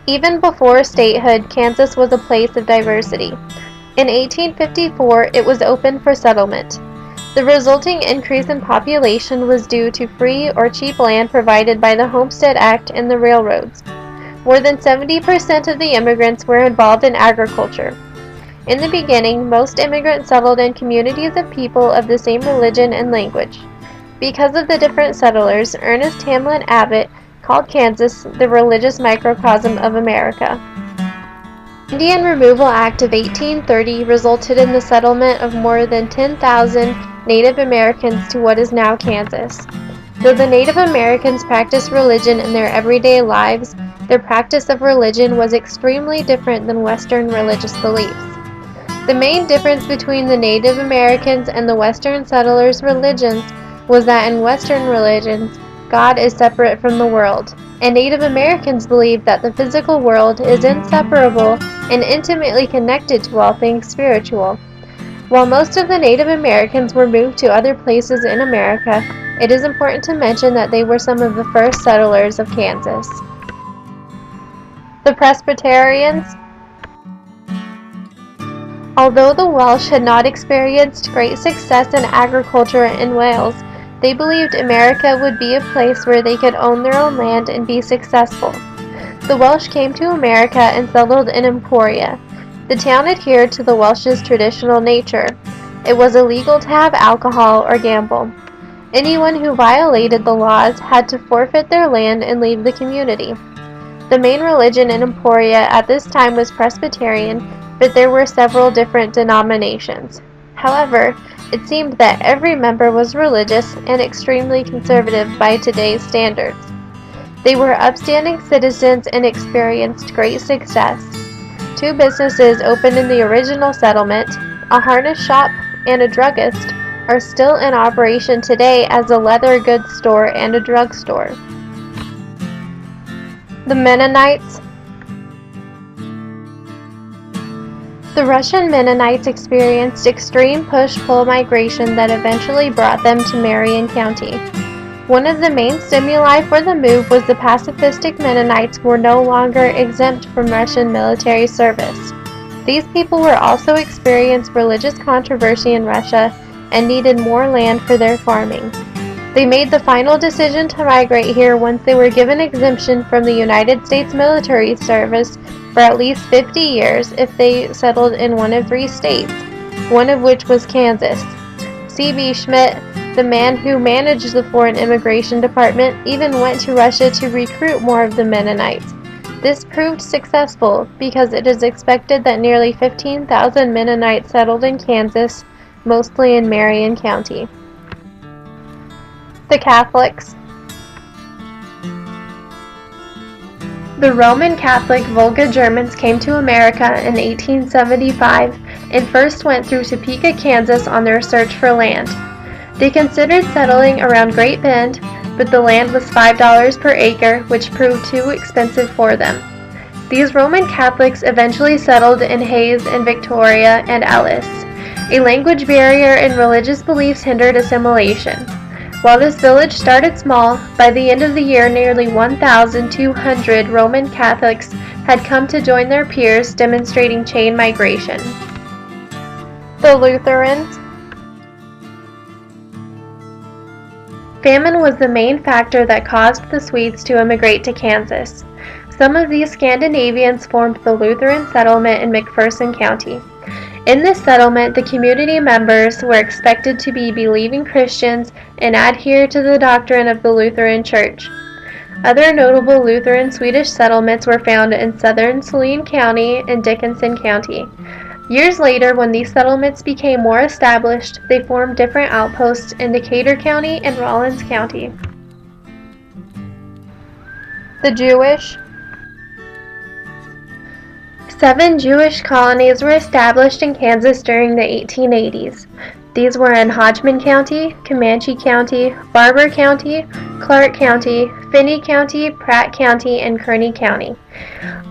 Even before statehood, Kansas was a place of diversity. In 1854, it was open for settlement. The resulting increase in population was due to free or cheap land provided by the Homestead Act and the railroads. More than 70% of the immigrants were involved in agriculture. In the beginning, most immigrants settled in communities of people of the same religion and language. Because of the different settlers, Ernest Hamlin Abbott called Kansas the religious microcosm of America. The Indian Removal Act of 1830 resulted in the settlement of more than 10,000 Native Americans to what is now Kansas. Though the Native Americans practiced religion in their everyday lives, their practice of religion was extremely different than Western religious beliefs. The main difference between the Native Americans and the Western settlers' religions was that in Western religions, God is separate from the world, and Native Americans believed that the physical world is inseparable and intimately connected to all things spiritual. While most of the Native Americans were moved to other places in America, it is important to mention that they were some of the first settlers of Kansas. The Presbyterians. Although the Welsh had not experienced great success in agriculture in Wales, they believed America would be a place where they could own their own land and be successful. The Welsh came to America and settled in Emporia. The town adhered to the Welsh's traditional nature. It was illegal to have alcohol or gamble. Anyone who violated the laws had to forfeit their land and leave the community. The main religion in Emporia at this time was Presbyterian, but there were several different denominations. However, it seemed that every member was religious and extremely conservative by today's standards. They were upstanding citizens and experienced great success. 2 businesses opened in the original settlement, a harness shop and a druggist, are still in operation today as a leather goods store and a drugstore. The Mennonites. The Russian Mennonites experienced extreme push-pull migration that eventually brought them to Marion County. One of the main stimuli for the move was the pacifistic Mennonites were no longer exempt from Russian military service. These people were also experienced religious controversy in Russia and needed more land for their farming. They made the final decision to migrate here once they were given exemption from the United States military service for at least 50 years if they settled in one of 3 states, one of which was Kansas. C.B. Schmidt, the man who managed the Foreign Immigration Department, even went to Russia to recruit more of the Mennonites. This proved successful because it is expected that nearly 15,000 Mennonites settled in Kansas, mostly in Marion County. The Catholics. The Roman Catholic Volga Germans came to America in 1875 and first went through Topeka, Kansas on their search for land. They considered settling around Great Bend, but the land was $5 per acre, which proved too expensive for them. These Roman Catholics eventually settled in Hayes and Victoria and Ellis. A language barrier and religious beliefs hindered assimilation. While this village started small, by the end of the year nearly 1,200 Roman Catholics had come to join their peers, demonstrating chain migration. The Lutherans. Famine was the main factor that caused the Swedes to immigrate to Kansas. Some of these Scandinavians formed the Lutheran settlement in McPherson County. In this settlement, the community members were expected to be believing Christians and adhere to the doctrine of the Lutheran Church. Other notable Lutheran Swedish settlements were found in southern Saline County and Dickinson County. Years later, when these settlements became more established, they formed different outposts in Decatur County and Rollins County. The Jewish. 7 Jewish colonies were established in Kansas during the 1880s. These were in Hodgman County, Comanche County, Barber County, Clark County, Finney County, Pratt County, and Kearney County.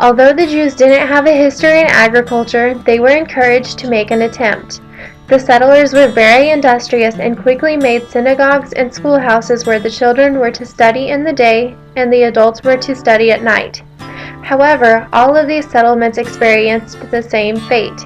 Although the Jews didn't have a history in agriculture, they were encouraged to make an attempt. The settlers were very industrious and quickly made synagogues and schoolhouses where the children were to study in the day and the adults were to study at night. However, all of these settlements experienced the same fate.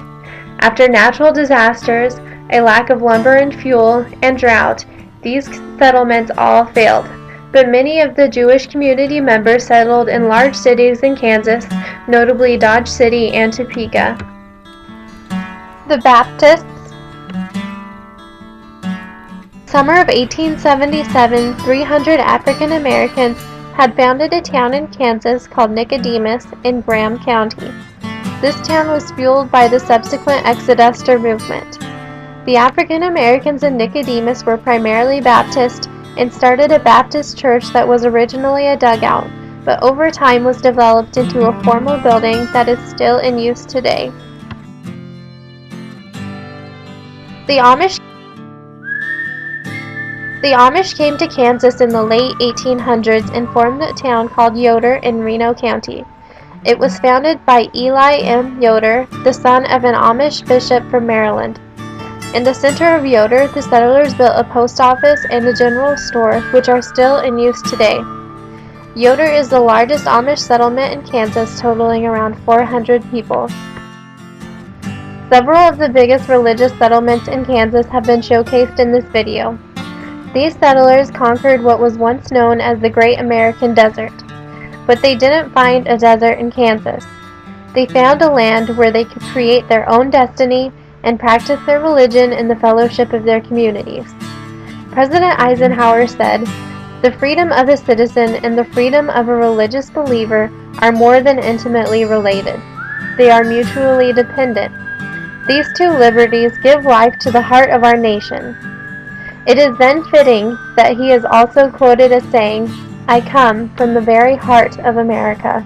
After natural disasters, a lack of lumber and fuel, and drought, these settlements all failed. But many of the Jewish community members settled in large cities in Kansas, notably Dodge City and Topeka. The Baptists. Summer of 1877, 300 African Americans had founded a town in Kansas called Nicodemus in Graham County. This town was fueled by the subsequent Exoduster movement. The African Americans in Nicodemus were primarily Baptist and started a Baptist church that was originally a dugout, but over time was developed into a formal building that is still in use today. The Amish came to Kansas in the late 1800s and formed a town called Yoder in Reno County. It was founded by Eli M. Yoder, the son of an Amish bishop from Maryland. In the center of Yoder, the settlers built a post office and a general store, which are still in use today. Yoder is the largest Amish settlement in Kansas, totaling around 400 people. Several of the biggest religious settlements in Kansas have been showcased in this video. These settlers conquered what was once known as the Great American Desert, but they didn't find a desert in Kansas. They found a land where they could create their own destiny and practice their religion in the fellowship of their communities. President Eisenhower said, "The freedom of a citizen and the freedom of a religious believer are more than intimately related. They are mutually dependent. These two liberties give life to the heart of our nation." It is then fitting that he is also quoted as saying, "I come from the very heart of America."